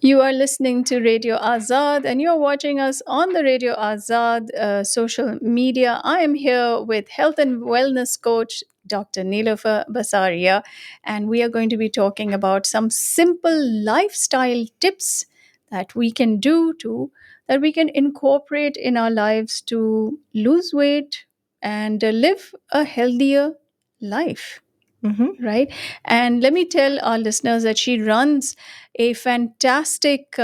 You are listening to Radio Azad and you're watching us on the Radio Azad social media. I am here with health and wellness coach Dr. Neelofer Basaria, and we are going to be talking about some simple lifestyle tips that we can do to that we can incorporate in our lives to lose weight and live a healthier life, Hmm. right? And let me tell our listeners that she runs a fantastic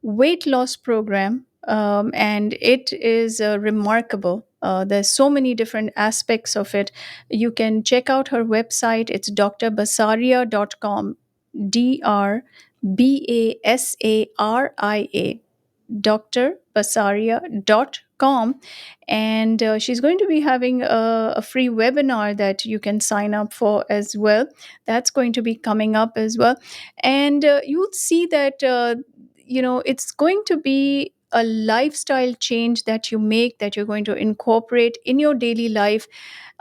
weight loss program, and it is remarkable. There's so many different aspects of it. You can check out her website. It's drbasaria.com. Drbasaria drbasaria.com, and she's going to be having a free webinar that you can sign up for as well. That's going to be coming up as well, and you'll see that it's going to be a lifestyle change that you make, that you're going to incorporate in your daily life,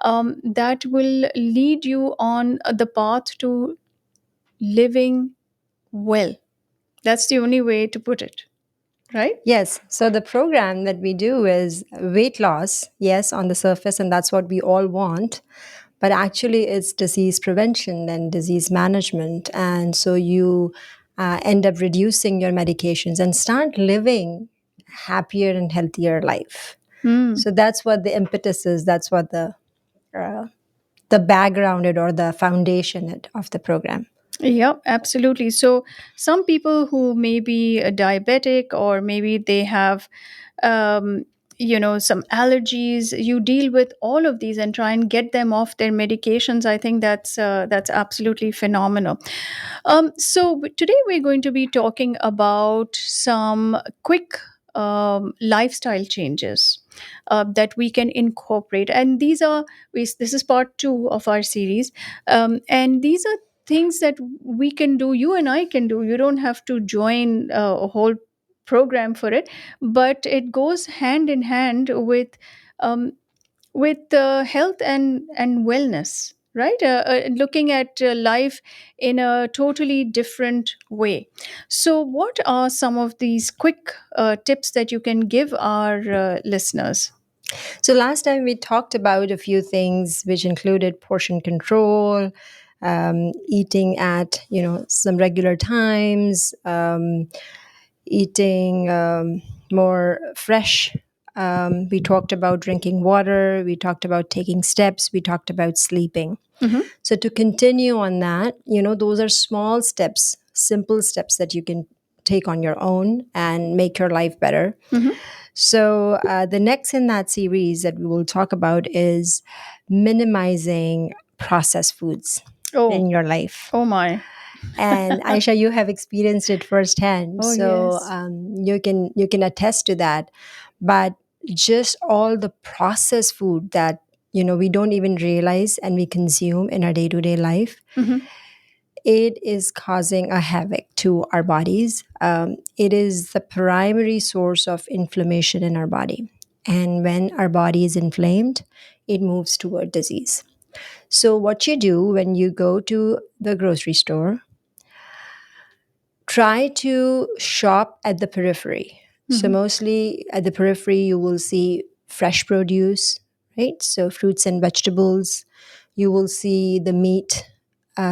that will lead you on the path to living well. That's the only way to put it, right? Yes. So the program that we do is weight loss, yes, on the surface, and that's what we all want. But actually, it's disease prevention and disease management. And so you end up reducing your medications and start living happier and healthier life. Hmm. So that's what the impetus is. That's what the background or the foundation of the program. Yeah, absolutely. So, some people who may be a diabetic, or maybe they have, um, some allergies, you deal with all of these and try and get them off their medications. I think that's absolutely phenomenal. Today we're going to be talking about some quick lifestyle changes that we can incorporate, and this is part two of our series, and these are things that we can do. You and I can do. You don't have to join a whole program for it, but it goes hand in hand um, with health and wellness, right? Looking at life in a totally different way. So what are some of these quick tips that you can give our listeners? So last time we talked about a few things, which included portion control, eating at some regular times, eating more fresh. We talked about drinking water. We talked about taking steps. We talked about sleeping. Mm-hmm. So to continue on that, those are small steps, simple steps that you can take on your own and make your life better. Mm-hmm. So, the next in that series that we will talk about is minimizing processed foods Oh, in your life. oh my. And Aisha, you have experienced it firsthand, Oh so yes. you can attest to that. But just all the processed food that we don't even realize and we consume in our day to day life, Mm-hmm. it is causing a havoc to our bodies. It is the primary source of inflammation in our body. And when our body is inflamed, it moves toward disease. So, what you do when you go to the grocery store, try to shop at the periphery. So, Mm-hmm. mostly at the periphery, you will see fresh produce, right? So, fruits and vegetables. You will see the meat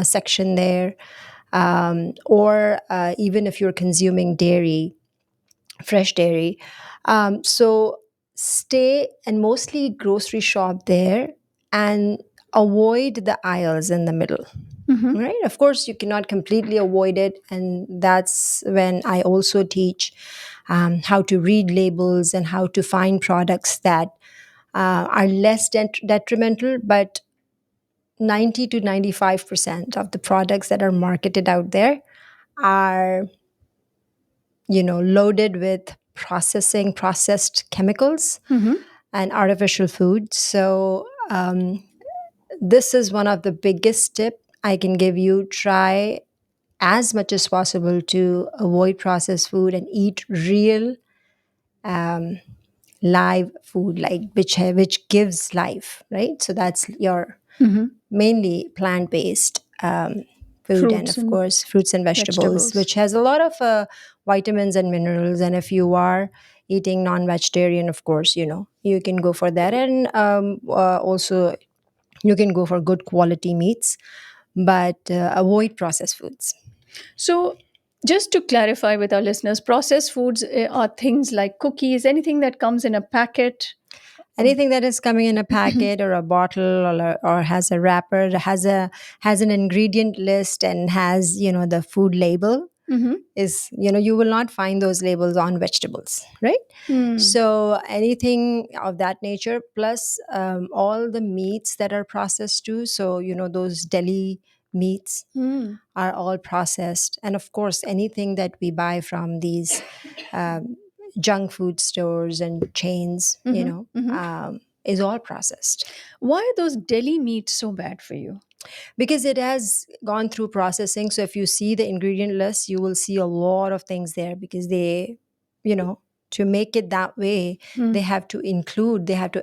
section there, or even if you're consuming dairy, fresh dairy. So stay and mostly grocery shop there and avoid the aisles in the middle. Mm-hmm. Right? Of course, you cannot completely avoid it. And that's when I also teach how to read labels and how to find products that are less detrimental, but 90 to 95% of the products that are marketed out there are loaded with processed chemicals Mm-hmm. and artificial food. So this is one of the biggest tip I can give you. Try as much as possible to avoid processed food and eat real um, live food, like which gives life, right? So that's your Mm-hmm. mainly plant based food, and Fruits of and course fruits and vegetables, vegetables. which has a lot of vitamins and minerals. And if you are eating non-vegetarian, of course, you can go for that. And also you can go for good quality meats, but avoid processed foods. So, just to clarify with our listeners, processed foods are things like cookies, anything that comes in a packet. Anything that is coming in a packet or a bottle, or has a wrapper, has an ingredient list and has the food label, Mm-hmm. is you will not find those labels on vegetables, right? Hmm. So anything of that nature, plus all the meats that are processed too. So those deli meats Hmm. are all processed. And of course, anything that we buy from these um, junk food stores and chains, Mm-hmm. Mm-hmm. is all processed, Why are those deli meats so bad for you? because it has gone through processing. So if you see the ingredient list, you will see a lot of things there, because you know, to make it that way, Hmm. they have to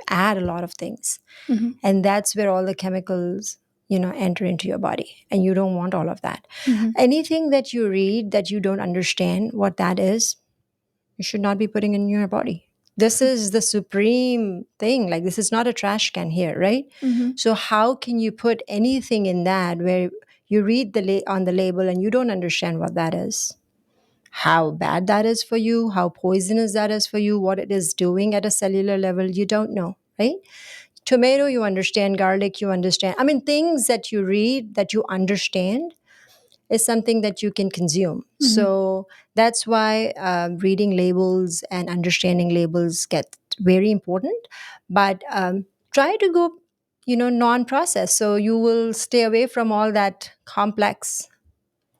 add a lot of things. Mm-hmm. And that's where all the chemicals enter into your body, and you don't want all of that. Mm-hmm. Anything that you read that you don't understand what that is, you should not be putting in your body. This is the supreme thing. Like, this is not a trash can here, right? Mm-hmm. So how can you put anything in that where you read on the label and you don't understand what that is, how bad that is for you, how poisonous that is for you, what it is doing at a cellular level? You don't know, right? Tomato, you understand. Garlic, you understand. I mean, things that you read that you understand is something that you can consume. Mm-hmm. So that's why reading labels and understanding labels get very important. But try to go, non-processed, so you will stay away from all that complex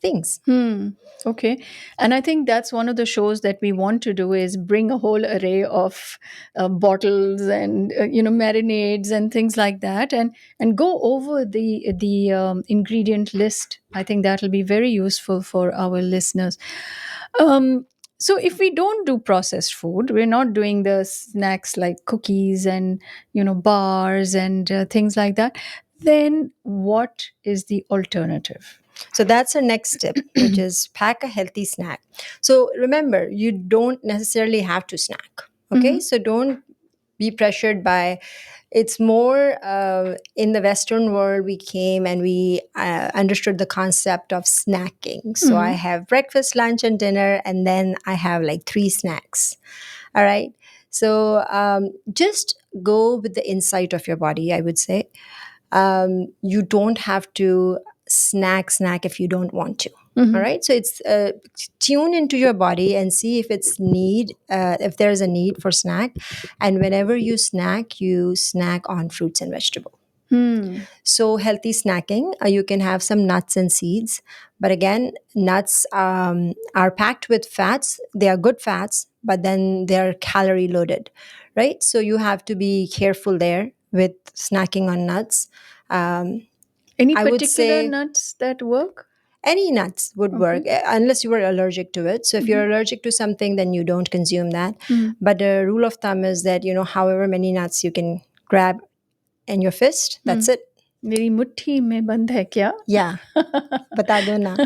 things. Hmm. Okay. And I think that's one of the shows that we want to do is bring a whole array of bottles and marinades and things like that, and go over the ingredient list. I think that will be very useful for our listeners. Um, so if we don't do processed food, we're not doing the snacks like cookies and bars and things like that. Then what is the alternative? So that's our next tip, which is pack a healthy snack. So remember, you don't necessarily have to snack. Okay, Mm-hmm. so don't be pressured by. It's more in the Western world, we came and we understood the concept of snacking. So I Mm-hmm. have breakfast, lunch, and dinner, and then I have like three snacks. All right. So just go with the insight of your body, I would say. You don't have to snack if you don't want to. All Mm-hmm. right, so it's tune into your body and see if there's a need for snack. And whenever you snack on fruits and vegetables. Hmm. So healthy snacking, you can have some nuts and seeds. But again, nuts are packed with fats. They are good fats, but then they're calorie loaded, right? So you have to be careful there with snacking on nuts. um, Any I would particular say nuts that work? any nuts would Okay. work, unless you were allergic to it. So if Mm-hmm. you're allergic to something, then you don't consume that. Mm-hmm. But the rule of thumb is that, however many nuts you can grab in your fist, Hmm. that's it. मेरी मुट्ठी में बंद है क्या? Yeah, bata do na.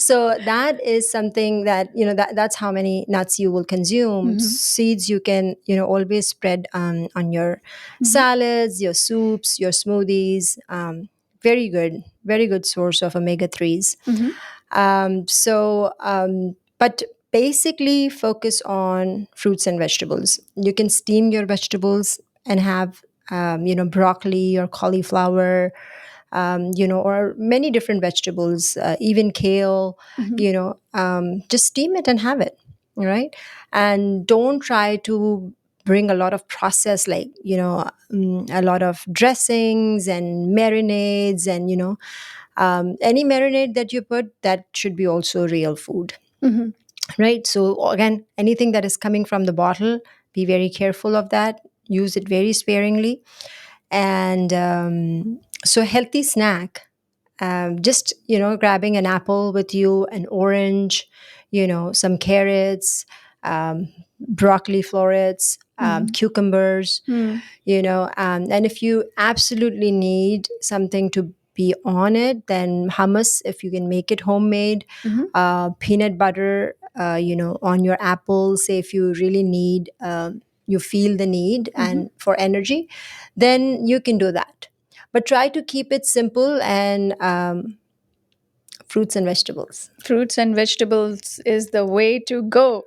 So that is something that, that's how many nuts you will consume. Mm-hmm. Seeds you can, always spread on your Mm-hmm. salads, your soups, your smoothies. Very good source of omega 3s. Mm-hmm. But basically focus on fruits and vegetables. You can steam your vegetables and have, broccoli or cauliflower, or many different vegetables, even kale, Mm-hmm. just steam it and have it. All right. And don't try to bring a lot of process, like, a lot of dressings and marinades, and, any marinade that you put, that should be also real food, Mm-hmm. right? So again, anything that is coming from the bottle, be very careful of that. Use it very sparingly. And so healthy snack, just grabbing an apple with you, an orange, some carrots, broccoli florets, Mm-hmm. cucumbers, and if you absolutely need something to be on it, then hummus, if you can make it homemade, Mm-hmm. peanut butter, on your apple, say if you really need, you feel the need Mm-hmm. and for energy, then you can do that. But try to keep it simple and fruits and vegetables. Fruits and vegetables is the way to go.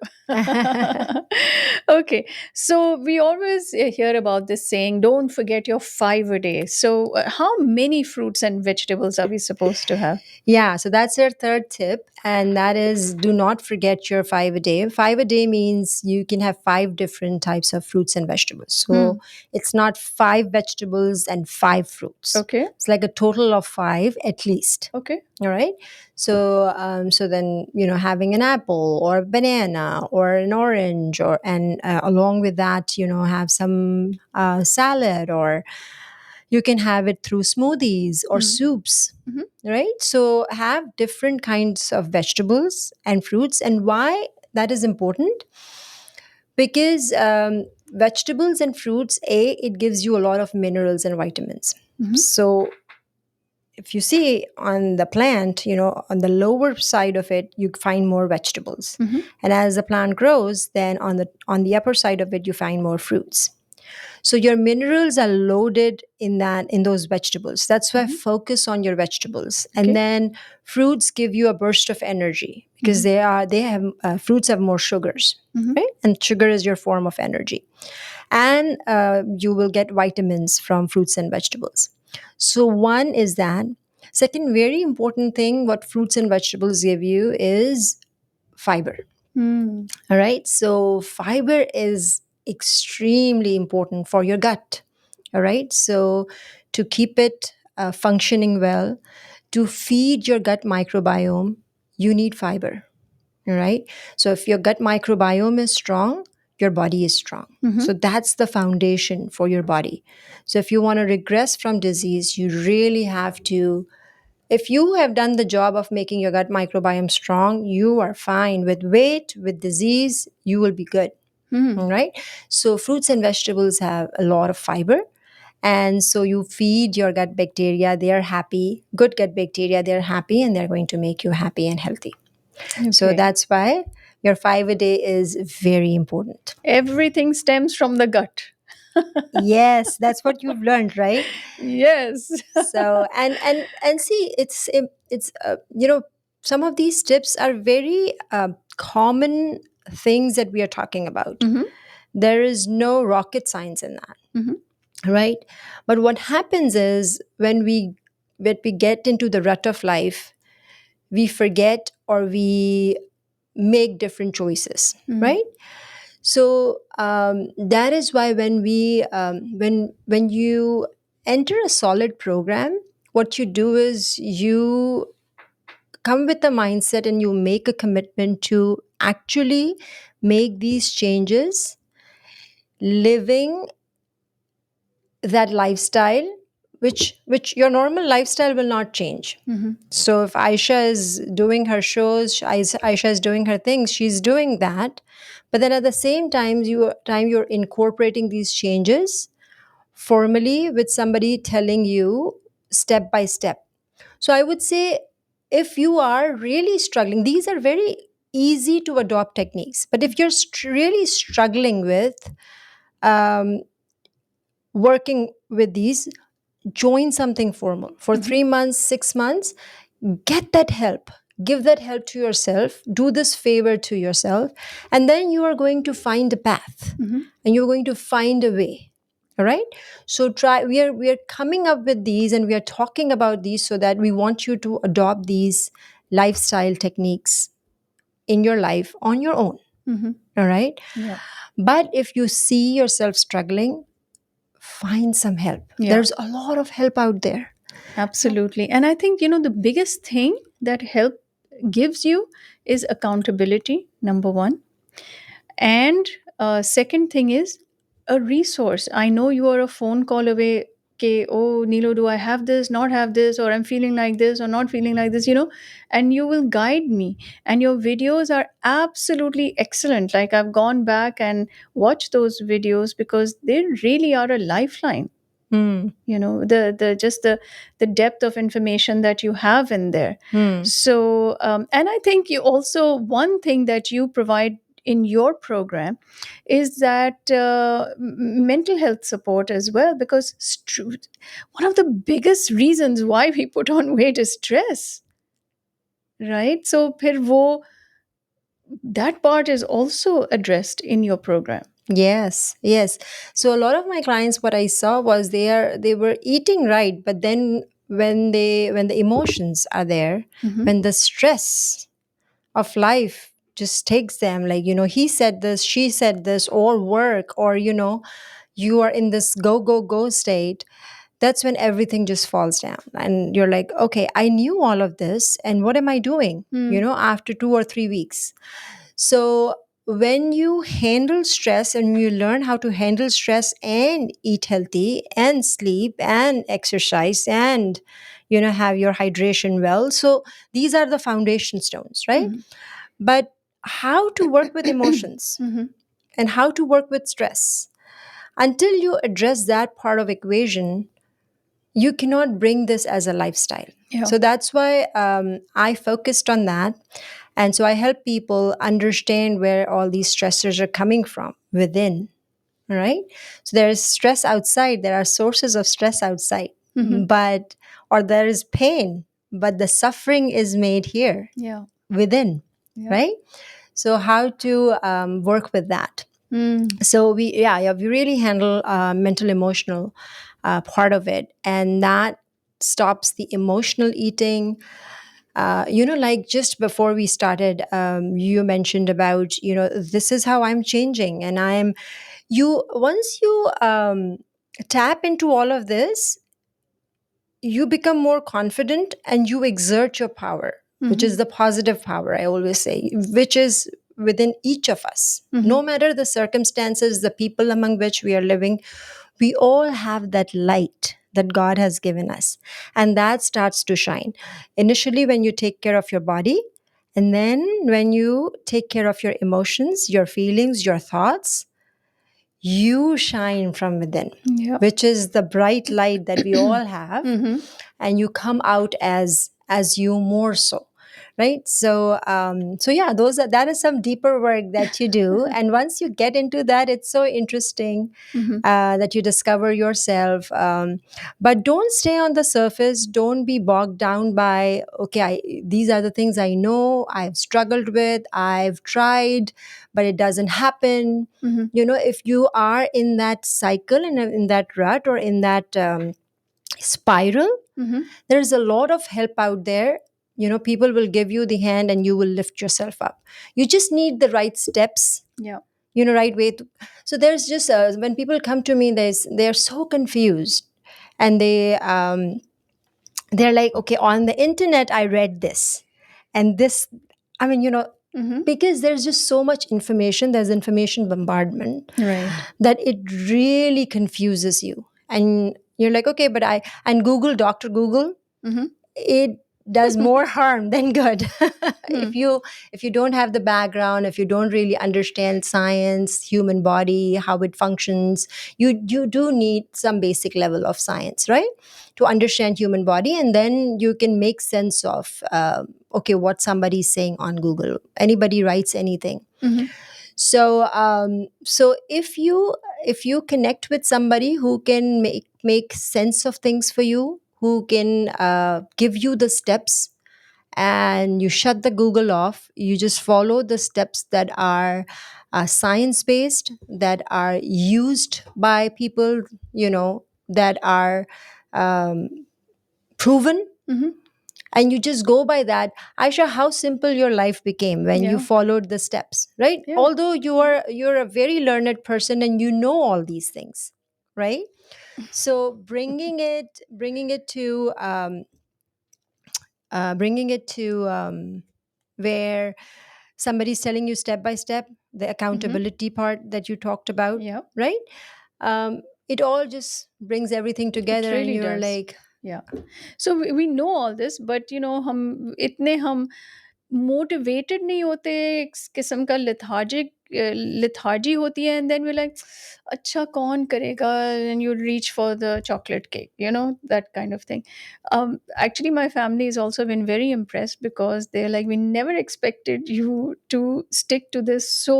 Okay, so we always hear about this saying, don't forget your five a day. So, how many fruits and vegetables are we supposed to have? Yeah, so that's your third tip. And that is, do not forget your 5 a day. 5 a day means you can have five different types of fruits and vegetables. Hmm. So it's not five vegetables and five fruits. Okay, It's like a total of five at least. okay. All right. So then, having an apple or a banana or an orange, and along with that, have some salad, or you can have it through smoothies or Hmm. soups, Hmm. right? So have different kinds of vegetables and fruits. And why that is important? Because vegetables and fruits, it gives you a lot of minerals and vitamins. Hmm. So if you see on the plant, on the lower side of it, you find more vegetables. Hmm. And as the plant grows, then on the upper side of it, you find more fruits. So your minerals are loaded in those vegetables. That's why Hmm. focus on your vegetables. And Okay. then fruits give you a burst of energy because Hmm. they have fruits have more sugars, Hmm. right? And sugar is your form of energy. And you will get vitamins from fruits and vegetables. So one is that. Second, very important thing what fruits and vegetables give you is fiber. Hmm. All right. So fiber is extremely important for your gut. All right. So to keep it functioning well, to feed your gut microbiome, you need fiber. All right. So if your gut microbiome is strong, your body is strong. Hmm. So that's the foundation for your body. So if you want to regress from disease, you really have to, if you have done the job of making your gut microbiome strong, you are fine. With weight, with disease, you will be good. Hmm. All right. So fruits and vegetables have a lot of fiber. And so you feed your gut bacteria, they are happy, good gut bacteria, they're happy, and they're going to make you happy and healthy. So Okay. that's why your 5 a day is very important. Everything stems from the gut. Yes, that's what you've learned, right? Yes. So and see, some of these tips are very common things that we are talking about. Hmm. There is no rocket science in that, Hmm. right? But what happens is when we get into the rut of life, we forget or we make different choices, Hmm. right? So that is why when you enter a solid program, what you do is you come with a mindset and you make a commitment to actually make these changes, living that lifestyle, which your normal lifestyle will not change. Hmm. So if Aisha is doing her shows, Aisha is doing her things, she's doing that. But then at the same time you're incorporating these changes formally with somebody telling you step by step. So I would say if you are really struggling, these are very easy to adopt techniques. But if you're really struggling with um, working with these, join something formal for Hmm. 3 months, 6 months, get that help. Give that help to yourself. Do this favor to yourself. And then you are going to find a path Hmm. and you're going to find a way. All right. So we are coming up with these and we are talking about these so that we want you to adopt these lifestyle techniques in your life on your own. Hmm. All right. Yeah. But if you see yourself struggling, find some help. Yeah. There's a lot of help out there. Absolutely. And I think, the biggest thing that help gives you is accountability, number one. And second thing is a resource. I know you are a phone call away. Okay, oh, Nilo, do I have this, not have this, or I'm feeling like this, or not feeling like this, and you will guide me. And your videos are absolutely excellent. Like, I've gone back and watched those videos because they really are a lifeline. Hmm. The just the depth of information that you have in there. Hmm. So and I think you also, one thing that you provide in your program is that mental health support as well, because one of the biggest reasons why we put on weight is stress, right? So फिर वो, that part is also addressed in your program. Yes, yes. So a lot of my clients, what I saw was they were eating right, but then when the emotions are there, Mm-hmm. when the stress of life just takes them, like, he said this, she said this, or work, or you are in this go go go state, that's when everything just falls down. And you're like, okay, I knew all of this, and what am I doing, Mm. after 2 or 3 weeks? So when you handle stress and you learn how to handle stress and eat healthy and sleep and exercise and have your hydration well, so these are the foundation stones, right? Mm-hmm. But how to work with emotions Mm-hmm. and how to work with stress, until you address that part of equation, you cannot bring this as a lifestyle. Yeah. So that's why I focused on that. And so I help people understand where all these stressors are coming from within, right? So there is stress outside, there are sources of stress outside, Mm-hmm. but, or there is pain, but the suffering is made here Yeah. within, Yeah. right? So how to work with that? Mm. So we really handle mental emotional part of it, and that stops the emotional eating. Like just before we started, you mentioned about, this is how I'm changing, and I'm you once you tap into all of this, you become more confident and you exert your power, which Mm-hmm. is the positive power, I always say, which is within each of us. Mm-hmm. No matter the circumstances, the people among which we are living, we all have that light that God has given us. And that starts to shine. Initially, when you take care of your body, and then when you take care of your emotions, your feelings, your thoughts, you shine from within, Yeah. which is the bright light that we all have, Mm-hmm. and you come out as you more so, right? So so yeah, that is some deeper work that you do, and once you get into that, it's so interesting Mm-hmm. that you discover yourself. But don't stay on the surface. Don't be bogged down by, okay, these are the things I know, I've struggled with, I've tried, but it doesn't happen. Mm-hmm. If you are in that cycle, in that rut, or in that spiral, Mm-hmm. there's a lot of help out there. People will give you the hand and you will lift yourself up. You just need the right steps, Yeah. right way to. So there's just when people come to me, they're so confused, and they're like, okay, on the internet I read this and this. I mean, Mm-hmm. because there's just so much information, there's information bombardment, Right. that it really confuses you. And you're like, okay, but and Dr. Google, Mm-hmm. it does more harm than good. Hmm. If you don't have the background, if you don't really understand science, human body, how it functions, you do need some basic level of science, right, to understand human body, and then you can make sense of okay, what somebody's saying on Google. Anybody writes anything. Mm-hmm. So if you connect with somebody who can make sense of things for you, who can give you the steps, and you shut the Google off, you just follow the steps that are science based, that are used by people, that are um, proven, Mm-hmm. and you just go by that. Aisha, how simple your life became when you Yeah. followed the steps, right? Yeah. Although you're a very learned person and you know all these things, right? So bringing it to where somebody's telling you step by step, the Mm-hmm. accountability part that you talked about, Yeah. right? It all just brings everything It together, and really you're does. like, Yeah. So we know all this, but हम इतने हम motivated नहीं होते, एक किस्म का lethargy होती है, एंड देन वी लाइक अच्छा कौन करेगा, and you reach for the chocolate cake, you know, that kind of thing. Actually my family has also been very impressed because they're like, we never expected you to stick to this so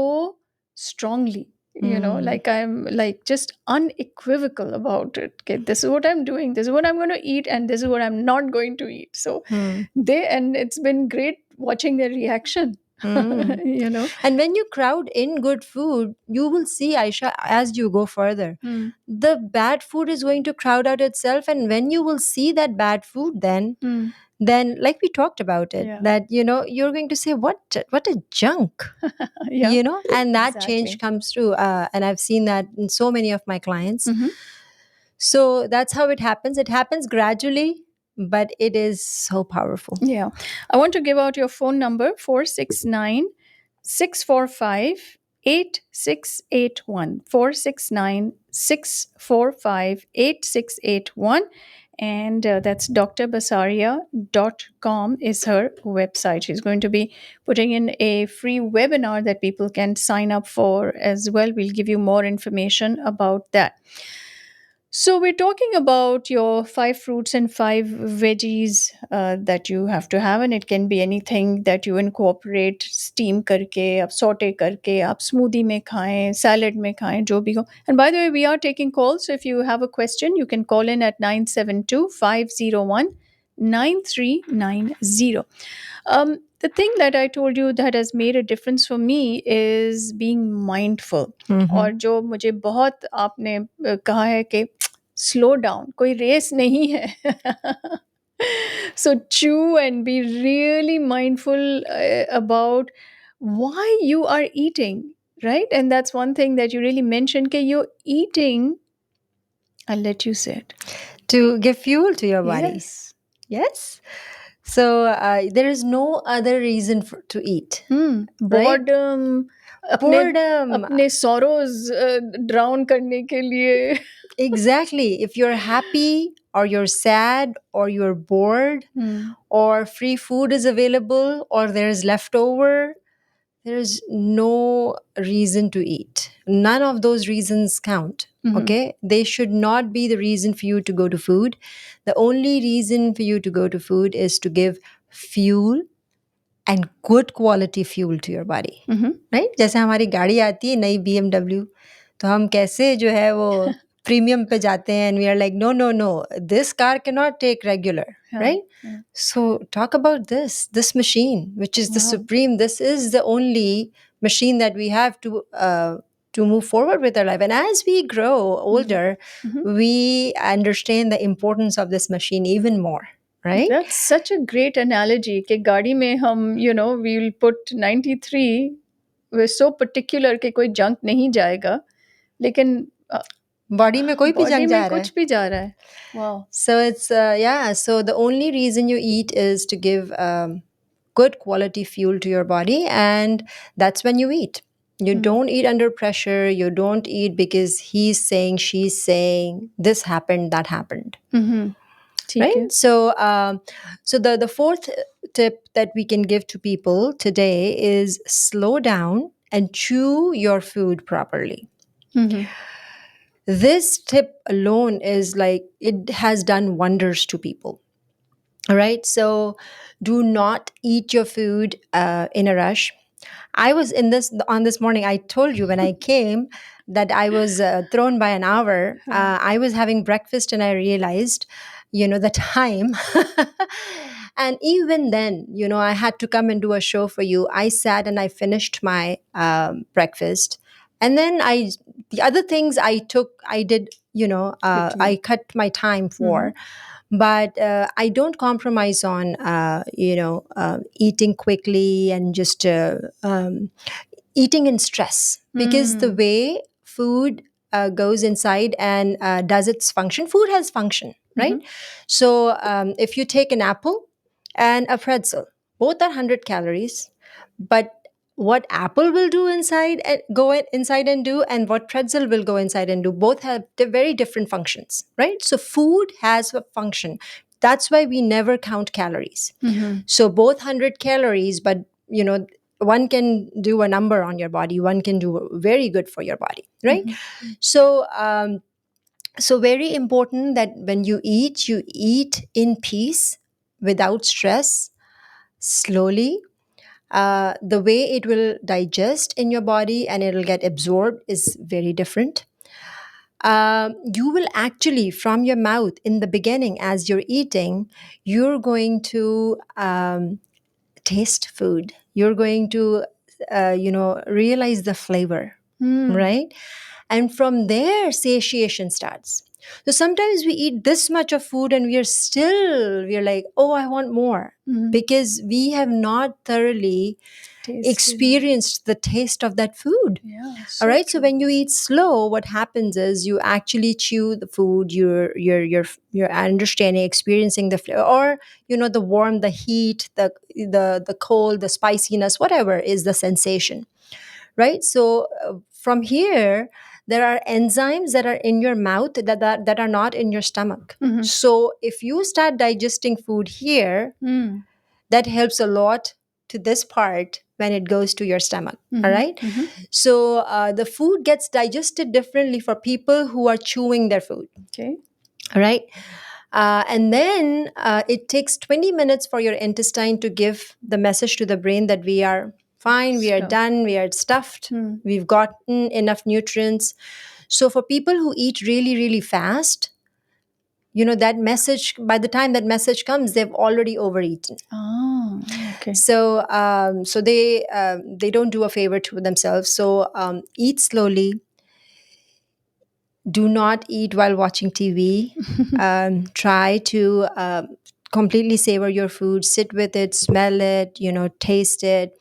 strongly, you know, Hmm. like I'm like just unequivocal about it. Okay, this is what I'm doing, this is what I'm going to eat, and this is what I'm not going to eat. So Hmm. they, and it's been great watching their reaction. Hmm. You know. And when you crowd in good food, you will see, Aisha, as you go further, Hmm. the bad food is going to crowd out itself. And when you will see that bad food, Hmm. then like we talked about it, Yeah. that you're going to say, what a junk, Yeah. and that change Exactly. comes through. And I've seen that in so many of my clients. Hmm. So that's how it happens. It happens gradually, but it is so powerful. Yeah. I want to give out your phone number, 469 645 8681. 469 645 8681. And that's drbasaria.com is her website. She's going to be putting in a free webinar that people can sign up for as well. We'll give you more information about that. So, we're talking about your five fruits and five veggies that you have to have, and it can be anything that you incorporate, steam करके, आप saute करके, आप smoothie में खाएं, salad में खाएं, जो भी हो. And by the way, we are taking calls. So, if you have a question, you can call in at 972-501-9390. The thing that I told you that has made a difference for me is being mindful. और Hmm. जो मुझे बहुत आपने कहा है कि slow down, कोई race नहीं है. So chew and be really mindful about why you are eating, right? And that's one thing that you really mentioned, that you're eating, I'll let you say it. To give fuel to your body. Yes. Yes. So there is no other reason to eat, right? boredom, अपने Boredom. अपने sorrows drown करने के लिए. Exactly. If you're happy or you're sad or you're bored Hmm. or free food is available or there's leftover, there's no reason to eat. None of those reasons count. Mhm. Okay. They should not be the reason for you to go to food. The only reason for you to go to food is to give fuel and good quality fuel to your body. Mhm. Right, जैसे हमारी गाड़ी आती है नई BMW, तो हम कैसे जो है वो प्रीमियम पे जाते हैं, and we are like no no no, this car can not take regular, Yeah. Right? Yeah. So talk about this machine, which is the Wow. supreme. This is the only machine that we have to move forward with our life. And as we grow older, Mhm. we understand the importance of this machine even more, right? That's such a great analogy कि गाड़ी में हम, you know, we will put 93, we're so particular कि कोई junk नहीं जाएगा, लेकिन body में कोई भी बॉडी जंग में जा रहा है. कुछ भी जा रहा है. Wow. So it's yeah. So the only reason you eat is to give good quality fuel to your body, and that's when you eat. You don't eat under pressure. You don't eat because he's saying, she's saying, this happened, that happened, Mhm. ठीक right? है. So the fourth tip that we can give to people today is slow down and chew your food properly. Mhm. This tip alone is like, it has done wonders to people. All right. So do not eat your food in a rush. I was in this on this morning. I told you when I came that I was thrown by an hour. हाँ. I was having breakfast and I realized, the time. And even then, I had to come and do a show for you. I sat and I finished my breakfast. And then the other things I did, I Quickly. cut my time for, Mhm. but I don't compromise on eating quickly and just eating in stress, because the Mm. way food goes inside and does its function, food has function, right? Mhm. So if you take an apple and a pretzel, both are 100 calories, but what apple will do inside and inside and do, and what pretzel will go inside and do, both have very different functions, right? So food has a function. That's why we never count calories. Mm-hmm. So both 100 calories, but one can do a number on your body, one can do very good for your body, right? Mm-hmm. So very important that when you eat in peace, without stress, slowly. The way it will digest in your body and it'll get absorbed is very different. You will actually, from your mouth in the beginning, as you're eating, you're going to taste food. You're going to, realize the flavor, Mm-hmm. right? And from there, satiation starts. So sometimes we eat this much of food and we're like, oh, I want more, Mm-hmm. because we have not thoroughly Tasted it. experienced the taste of that food. Yeah, All so right. So true. when you eat slow, what happens is you actually chew the food. You're understanding, experiencing the flavor, or the warmth, the heat, the cold, the spiciness, whatever is the sensation. Right. So from here, there are enzymes that are in your mouth that are not in your stomach. Mm-hmm. So if you start digesting food here, Mm-hmm. that helps a lot to this part when it goes to your stomach. All Mm-hmm. right. Mm-hmm. So the food gets digested differently for people who are chewing their food. Okay. All right. And then it takes 20 minutes for your intestine to give the message to the brain that we are fine, we are Stuff. done, we are stuffed, Mm. we've gotten enough nutrients. So for people who eat really, really fast, that message, by the time that message comes, they've already overeaten. Ah, okay. So they don't do a favor to themselves. So eat slowly. Do not eat while watching TV. Try to completely savor your food. Sit with it, smell it, taste it.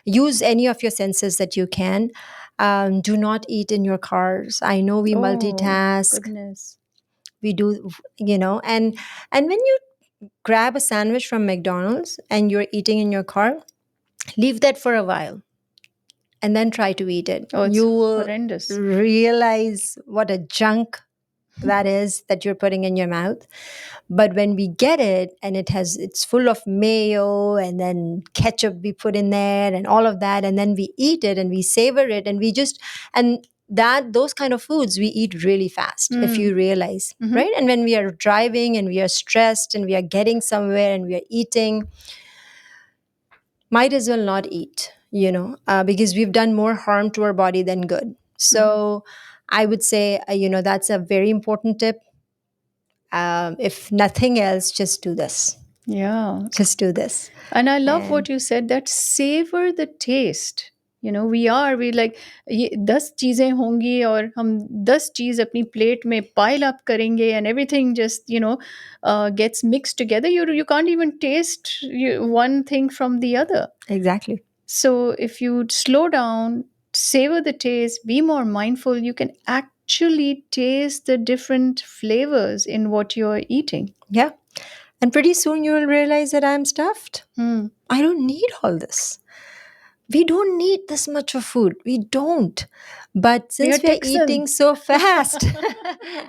Use any of your senses that you can. Do not eat in your cars. I know we Oh, multitask. goodness. We do, and when you grab a sandwich from McDonald's and you're eating in your car, leave that for a while and then try to eat it. Oh, it's You will horrendous. realize what a junk that is that you're putting in your mouth. But when we get it and it's full of mayo and then ketchup we put in there and all of that, and then we eat it and we savor it, and that those kind of foods we eat really fast, if Mm. you realize, Mm-hmm. right? And when we are driving and we are stressed and we are getting somewhere and we are eating, might as well not eat, because we've done more harm to our body than good. Mm-hmm. So I would say, that's a very important tip. If nothing else, just do this. Yeah. Just do this. And I love And what you said, that savor the taste. We like ये 10 चीजें होंगी और हम 10 चीज अपनी plate में pile up करेंगे, and everything just gets mixed together. You can't even taste one thing from the other. exactly. So if you slow down, savor the taste, be more mindful, you can actually taste the different flavors in what you're eating. Yeah. And pretty soon you will realize that I'm stuffed. Hmm. I don't need all this. We don't need this much of food. We don't. But We are since we are Texan. eating so fast,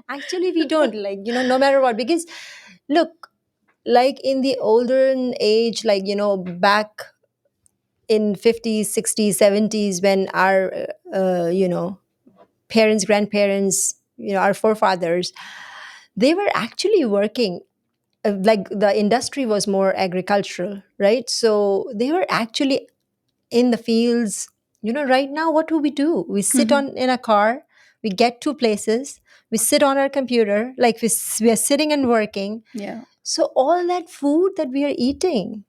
actually, we don't. Like, no matter what. Because look, like in the olden age, like, back in 50s, 60s, 70s, when our, parents, grandparents, our forefathers, they were actually working. Like the industry was more agricultural, right? So they were actually in the fields. Right now, what do? We sit Mhm. on in a car, we get to places, we sit on our computer, like we are sitting and working. Yeah, So all that food that we are eating,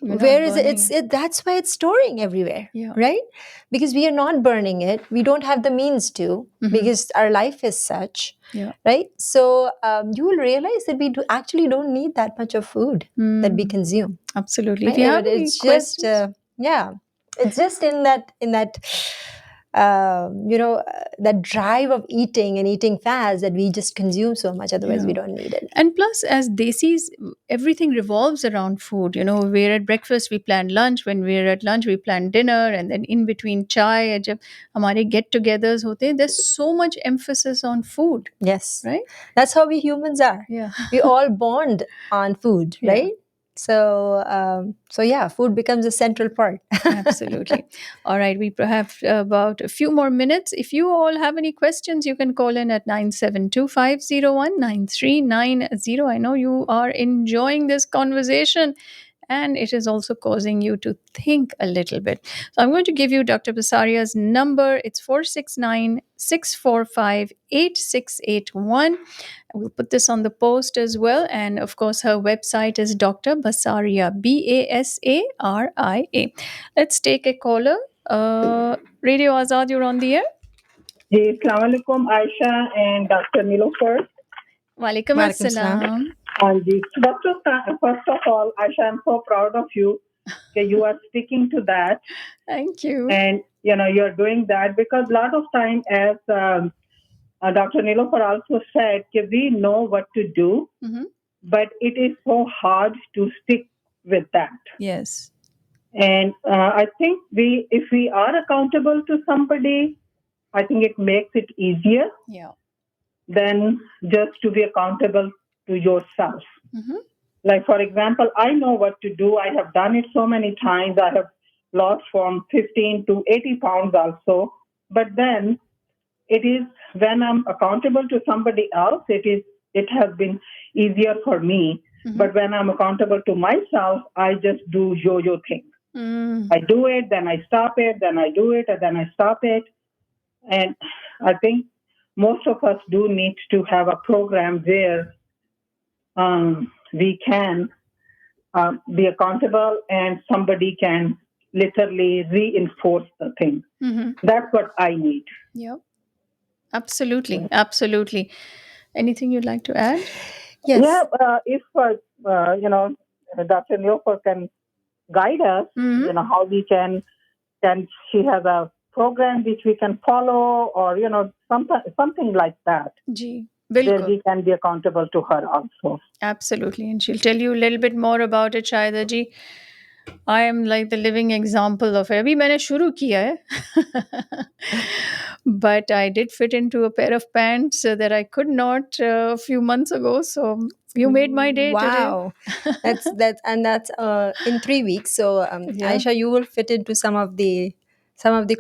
we're not where is it? burning it. That's why it's storing everywhere, Yeah. right? Because we are not burning it, we don't have the means to, Hmm. because our life is such, Yeah. right? So you will realize that actually don't need that much of food that we Mm, consume, absolutely. If right? you have any It's just questions, yeah, it's just in that that drive of eating and eating fast, that we just consume so much, otherwise we Yeah. don't need it. And plus, as Desis, everything revolves around food. We're at breakfast, we plan lunch. When we're at lunch, we plan dinner. And then in between chai, jab hamare get togethers hote hain, there's so much emphasis on food, Yes, right? that's how we humans are. Yeah. We all bond on food, Yeah. right? So yeah, food becomes a central part. Absolutely. All right. We have about a few more minutes. If you all have any questions, you can call in at 972-501-9390. I know you are enjoying this conversation and it is also causing you to think a little bit. So I'm going to give you Dr. Basaria's number. It's 469-645-8681. We'll put this on the post as well. And of course, her website is Dr. Basaria, Basaria. Let's take a caller. Radio Azad, you're on the air. जी अस्सलाम वालेकुम Ayesha and doctor Nilofar Walaikum Walaikum salam. assalam. हाँ जी doctor first of all Aisha I'm so proud of you that you are sticking to that Thank you. and you're doing that because a lot of time as Dr. Nilofer also said that we know what to do Mhm. but it is so hard to stick with that Yes. and I think if we are accountable to somebody I think it makes it easier Yeah. than just to be accountable to yourself. Mhm. Like, for example, I know what to do. I have done it so many times. I have lost from 15 to 80 pounds also. But then it is when I'm accountable to somebody else, it has been easier for me. Mhm. But when I'm accountable to myself, I just do yo-yo thing. Mm. I do it, then I stop it, then I do it, and then I stop it. And I think most of us do need to have a program where we can be accountable and somebody can literally reinforce the thing. Mhm. That's what I need. Yeah. Absolutely. Absolutely. Anything you'd like to add? Yeah, Yes. if Dr. Neofer can guide us, Mhm. how we can she has a program which we can follow, or something like that, Ji. where Bilkul. we can be accountable to her also. Absolutely. And she'll tell you a little bit more about it, Shahida ji. I am like the living example of it. अभी मैंने शुरू किया है. But I did fit into a pair of pants that I could not a few months ago. So you made my day today. Wow, that's in 3 weeks. So Yeah. Aisha, you will fit into some of the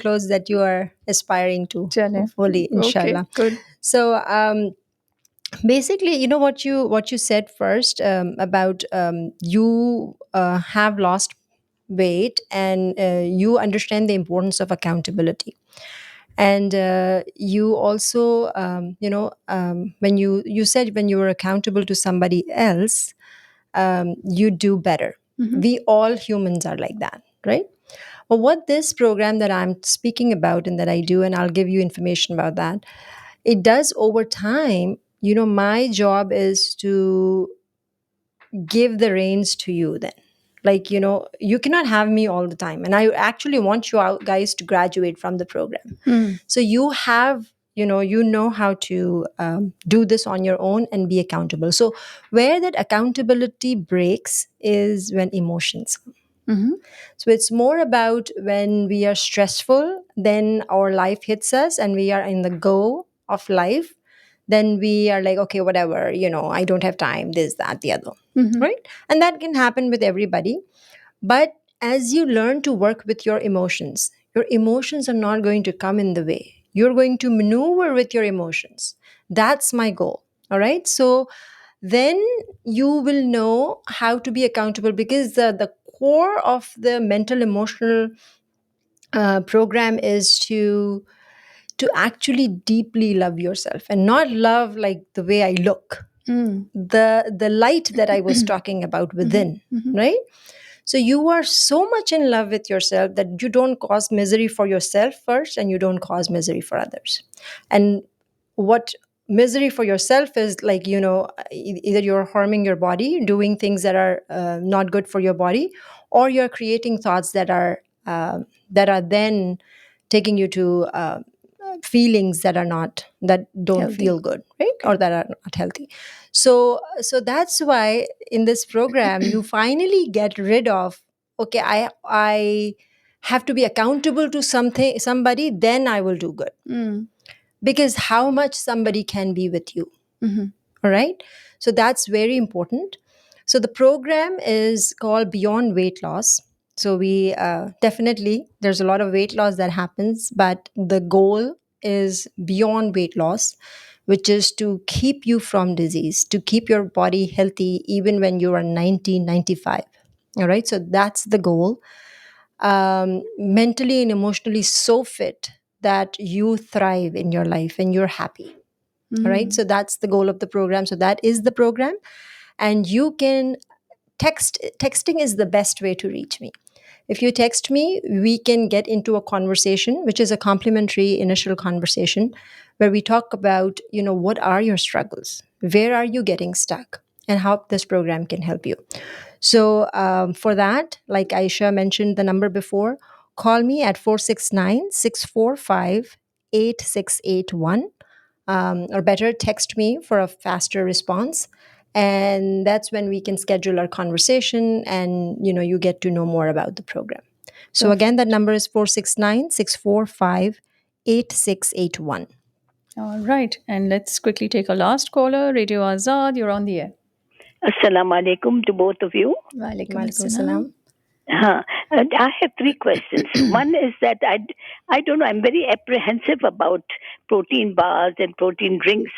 clothes that you are aspiring to, Chale. hopefully, Okay, inshallah. good. So basically, what you said first, about you have lost weight, and you understand the importance of accountability. And you also, when you said when you were accountable to somebody else, you do better. Mhm. We all humans are like that, right? But what this program that I'm speaking about and that I do, and I'll give you information about that, it does over time. My job is to give the reins to you then. Like, you cannot have me all the time. And I actually want you guys to graduate from the program. Hmm. So you have, you know how to do this on your own and be accountable. So where that accountability breaks is when emotions. Mhm. So it's more about when we are stressful, then our life hits us and we are in the go of life. Then we are like, okay, whatever, I don't have time, this, that, the other. Mhm. Right? And that can happen with everybody. But as you learn to work with your emotions are not going to come in the way. You're going to maneuver with your emotions. That's my goal. All right. So then you will know how to be accountable, because the core of the mental emotional program is to actually deeply love yourself, and not love like the way I look, Mm. the light that I was talking about Mhm. within, Mhm. right? So you are so much in love with yourself that you don't cause misery for yourself first, and you don't cause misery for others. And what misery for yourself is, like, either you're harming your body, doing things that are not good for your body, or you're creating thoughts that are then taking you to feelings that don't feel Healthy. good, right? Okay. Or that are not healthy. So that's why in this program you finally get rid of, okay, I have to be accountable to somebody, then I will do good. Mm. Because how much somebody can be with you. Hmm. All right. So that's very important. So the program is called Beyond Weight Loss. So we definitely, there's a lot of weight loss that happens, but the goal is beyond weight loss, which is to keep you from disease, to keep your body healthy even when you are 90, 95. All right. So that's the goal. Mentally and emotionally so fit that you thrive in your life and you're happy. All right. Mm. So that's the goal of the program. So that is the program. And you can texting is the best way to reach me. If you text me, we can get into a conversation, which is a complimentary initial conversation where we talk about, what are your struggles? Where are you getting stuck? And how this program can help you. So for that, like Aisha mentioned the number before, call me at 469-645-8681, or better, text me for a faster response. And that's when we can schedule our conversation and you get to know more about the program. So again, that Perfect. number is 469-645-8681. All right. And let's quickly take a last caller. Radio Azad, you're on the air. Assalamu alaikum to both of you. Walaikum Walaikum assalam. salam. And I have three questions. One is that I don't know, I'm very apprehensive about protein bars and protein drinks.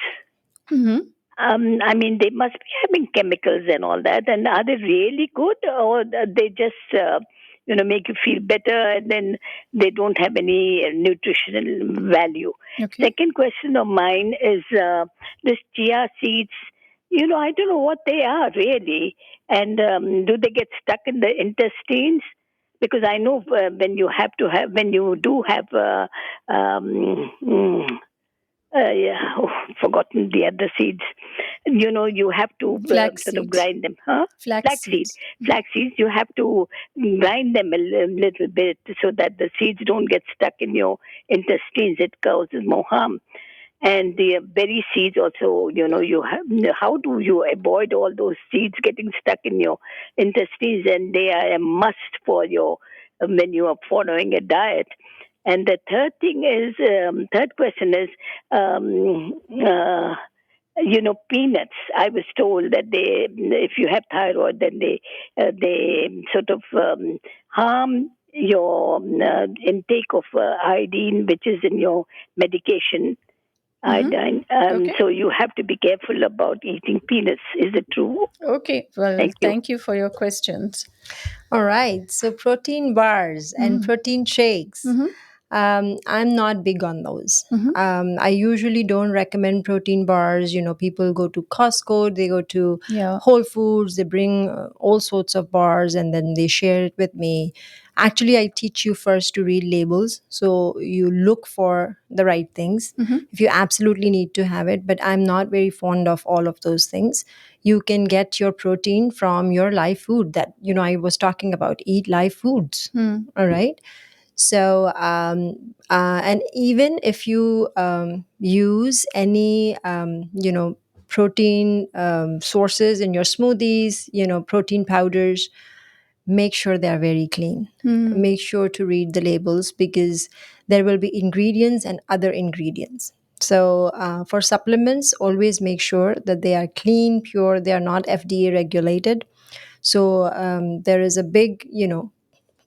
Hmm. I mean, they must be having chemicals and all that. And are they really good, or they just, make you feel better, and then they don't have any nutritional value? Okay. Second question of mine is this chia seeds. I don't know what they are really, and do they get stuck in the intestines? Because I know when you do have yeah, forgotten the other seeds. You have to Flax sort of seeds. grind them, huh? Flax Flax seed, seeds. Mhm. flax seeds. You have to grind them a little bit so that the seeds don't get stuck in your intestines. It causes more harm. And the berry seeds also, you have, how do you avoid all those seeds getting stuck in your intestines? And they are a must for your when you are following a diet. And the third question is, um, uh, peanuts. I was told that if you have thyroid, then they sort of harm your intake of iodine, which is in your medication Mhm. iodine. Okay. So you have to be careful about eating peanuts. Is it true? Okay. Well, Thank you. thank you for your questions. All right. So protein bars and Mm-hmm. protein shakes. Mm-hmm. I'm not big on those. Mm-hmm. I usually don't recommend protein bars. People go to Costco, they go to Yeah. Whole Foods, they bring all sorts of bars and then they share it with me. Actually, I teach you first to read labels. So you look for the right things Mm-hmm. if you absolutely need to have it. But I'm not very fond of all of those things. You can get your protein from your live food that, I was talking about. Eat live foods. Mm. All right. So, and even if you use any, protein sources in your smoothies, protein powders, make sure they are very clean. Mm. Make sure to read the labels because there will be ingredients and other ingredients. So, for supplements, always make sure that they are clean, pure, they are not FDA regulated. So, there is a big,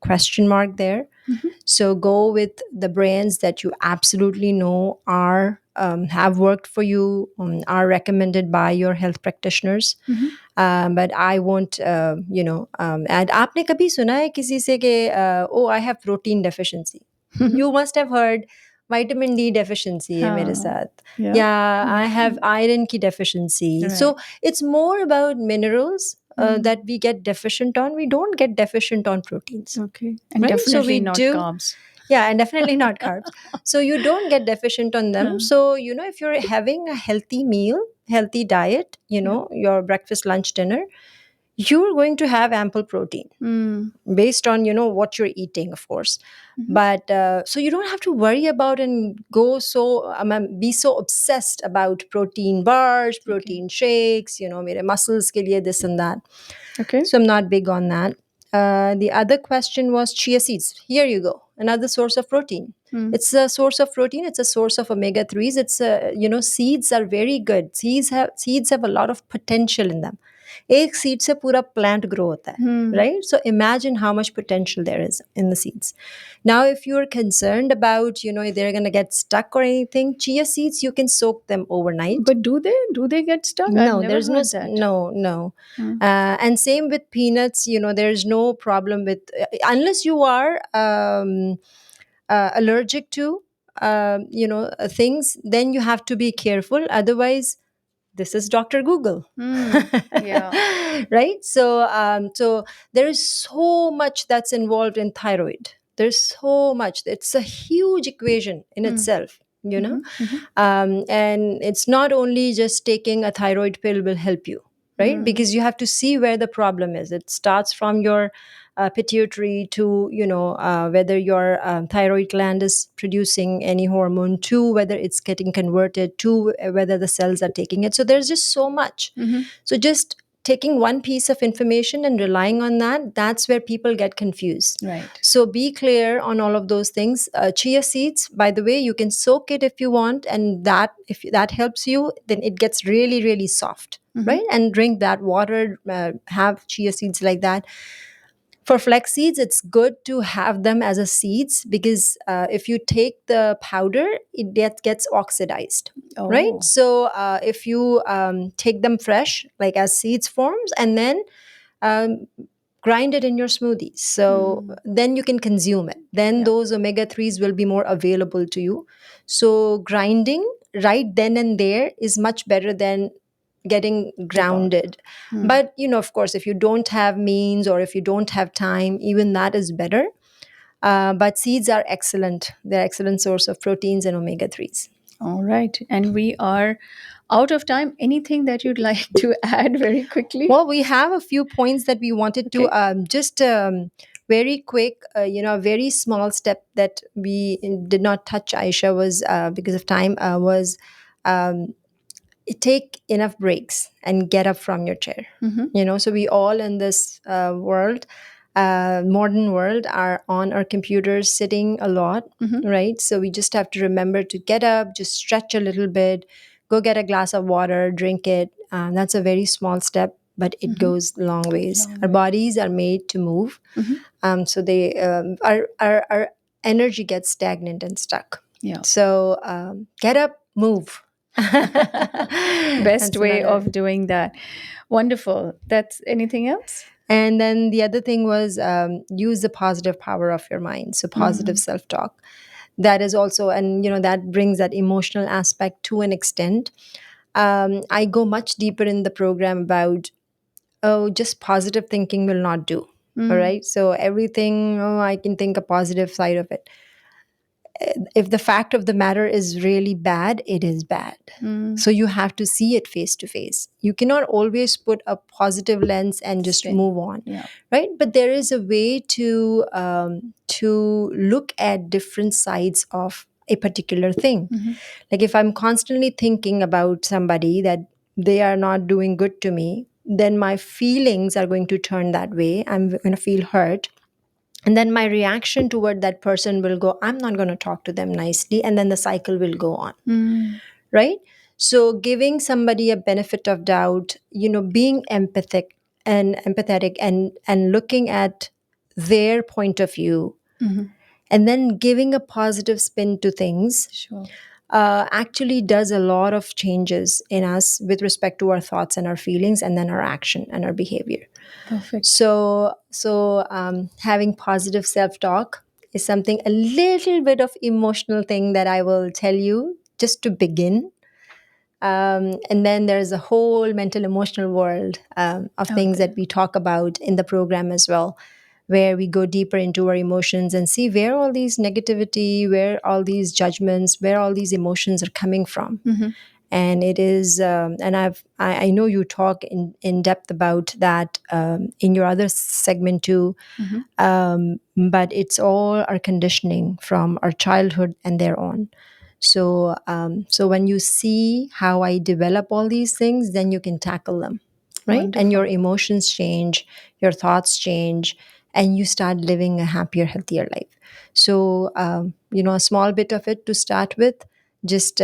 question mark there. Mm-hmm. So go with the brands that you absolutely know are have worked for you, are recommended by your health practitioners. Mm-hmm. But I won't, and आपने कभी सुना है किसी से कि oh I have protein deficiency? You must have heard vitamin D deficiency है मेरे Huh. साथ. Yeah. Yeah, I have Mm. iron की deficiency. Right. So it's more about minerals Mm. that we get deficient on. We don't get deficient on proteins, Okay. And right? So we definitely not do, carbs. yeah, and definitely not carbs. So you don't get deficient on them. Huh. So, if you're having a healthy meal, healthy diet, Yeah. your breakfast, lunch, dinner, you're going to have ample protein Mm. based on what you're eating, of course. Mhm. But so you don't have to worry about and go so be so obsessed about protein bars, Okay. protein shakes, mere muscles ke liye this and that. Okay. So I'm not big on that. The other question was chia seeds. Here you go, another source of protein. Mm. It's a source of protein. It's a source of omega threes. It's seeds are very good. Seeds have a lot of potential in them. एक seed से पूरा plant grow होता है, Mm. right? So imagine how much potential there is in the seeds. Now, if you're concerned about they're gonna get stuck or anything, chia seeds you can soak them overnight. But do they get stuck? I've No, never there's no heard that. no. Mm. And same with peanuts. There's no problem with unless you are allergic to things. Then you have to be careful. Otherwise, this is Dr. Google. Mm. Yeah. Right? So there is so much that's involved in thyroid. There's so much. It's a huge equation in Mm. itself. Mhm. Mhm. And it's not only just taking a thyroid pill will help you, right? Mm. Because you have to see where the problem is. It starts from your pituitary to whether your thyroid gland is producing any hormone, to whether it's getting converted, to whether the cells are taking it. So there's just so much. Mhm. So just taking one piece of information and relying on that, that's where people get confused. Right. So be clear on all of those things. Chia seeds, by the way, you can soak it if you want, and that if that helps you, then it gets really really soft, Mhm. right? And drink that water, have chia seeds like that. For flex seeds, it's good to have them as a seeds, because if you take the powder, it gets oxidized, right? Oh. So if you take them fresh, like as seeds forms, and then um, grind it in your smoothies, so Mm. then you can consume it, then Yeah. those omega 3s will be more available to you. So grinding right then and there is much better than getting The powder. grounded. Mm. But of course, if you don't have means or if you don't have time, even that is better. But seeds are excellent. They're excellent source of proteins and omega 3s. All right. And we are out of time. Anything that you'd like to add very quickly? Well, we have a few points that we wanted to Okay. just very quick, a very small step that we did not touch, Aisha, was because of time, was um, take enough breaks and get up from your chair. Mm-hmm. So we all in this world, modern world, are on our computers sitting a lot, Mm-hmm. right? So we just have to remember to get up, just stretch a little bit, go get a glass of water, drink it. That's a very small step, but it Mm-hmm. goes long ways. Long Our way. bodies are made to move. Mm-hmm. So they our energy gets stagnant and stuck. Yeah. So get up, move. Best That's way another. of doing that. Wonderful. That's anything else? And then the other thing was use the positive power of your mind. So positive Mm. self-talk. That is also, and that brings that emotional aspect to an extent. I go much deeper in the program about, oh, just positive thinking will not do. All Mm. right. So everything, oh, I can think a positive side of it. If the fact of the matter is really bad, it is bad. Mm. So you have to see it face to face. You cannot always put a positive lens and just Spin. move on, Yeah. right? But there is a way to look at different sides of a particular thing. Mm-hmm. Like if I'm constantly thinking about somebody that they are not doing good to me, then my feelings are going to turn that way. I'm going to feel hurt, and then my reaction toward that person will go, I'm not going to talk to them nicely, and then the cycle will go on, Mm. right? So giving somebody a benefit of doubt, being empathetic and looking at their point of view, Mm-hmm. and then giving a positive spin to things, Sure. actually does a lot of changes in us with respect to our thoughts and our feelings, and then our action and our behavior. Perfect. So having positive self-talk is something, a little bit of emotional thing that I will tell you just to begin. And then there's a whole mental emotional world of Out things that there. we talk about in the program as well, where we go deeper into our emotions and see where all these negativity, where all these judgments, where all these emotions are coming from. Mm-hmm. And it is, and I know you talk in depth about that in your other segment too. Mhm. But it's all our conditioning from our childhood and thereon. So, so when you see how I develop all these things, then you can tackle them, right? And your Wonderful. emotions change, your thoughts change, and you start living a happier, healthier life. So, a small bit of it to start with, just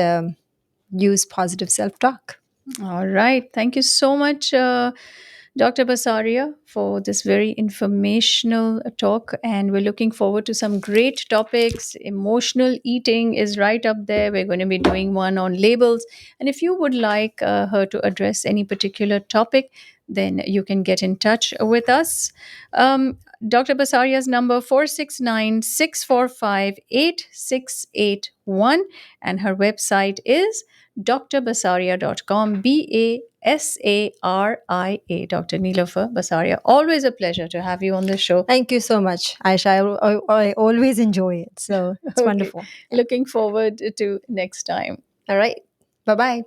use positive self talk. All right. Thank you so much, Dr. Basaria, for this very informational talk. And we're looking forward to some great topics. Emotional eating is right up there. We're going to be doing one on labels. And if you would like her to address any particular topic, then you can get in touch with us. Dr. Basaria's number 469-645-8681, and her website is drbasaria.com, Basaria. Dr. Neelofer Basaria. Always a pleasure to have you on the show. Thank you so much, Aisha. I always enjoy it. So it's Okay. wonderful. Looking forward to next time. All right. Bye bye.